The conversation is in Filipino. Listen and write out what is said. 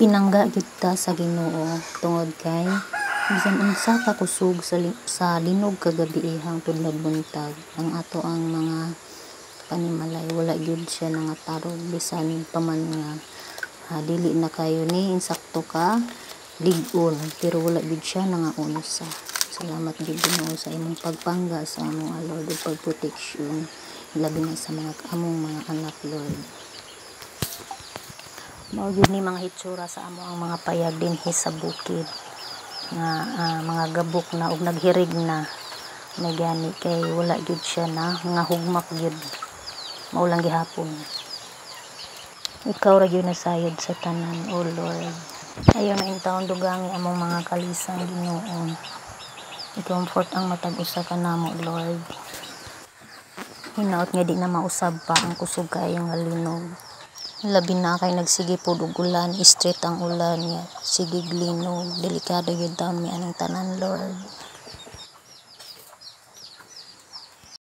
Pinangga gyud ta sa Ginoo tungod kay bisan unsa ka kusog sa linog kagabi ihang tudlod buntag ang ato ang mga panimalay wala gyud siya nangatarog bisan pa man nga dili na kayo ni insakto ka lig-on pero wala gyud siya nangaunsa. Salamat gyud Ginoo sa imong pagpangga sa among Lord ug pagproteksyon labi na sa mga among mga anak Lord. Mao gyud ni mga hitsura sa amo ang mga payag dinhi sa bukid nga mga gabok na ug naghirig na may gani kay wala gyud siya na nga hugmak gyud mao lang gihapon. Ikaw ra gyud nasayod sa tanan o Lord. Ayo na intawon dugangi among mga kalisang Ginoo. I-comfort ang matag usa ka namo Lord. Hinaot nga di na mausab pa ang kusog kaayong nga linog. Labi na kay nagsige pod og ulan, straight ang ulan nga sige linog, delikado gyud ta mi anong tanan Lord.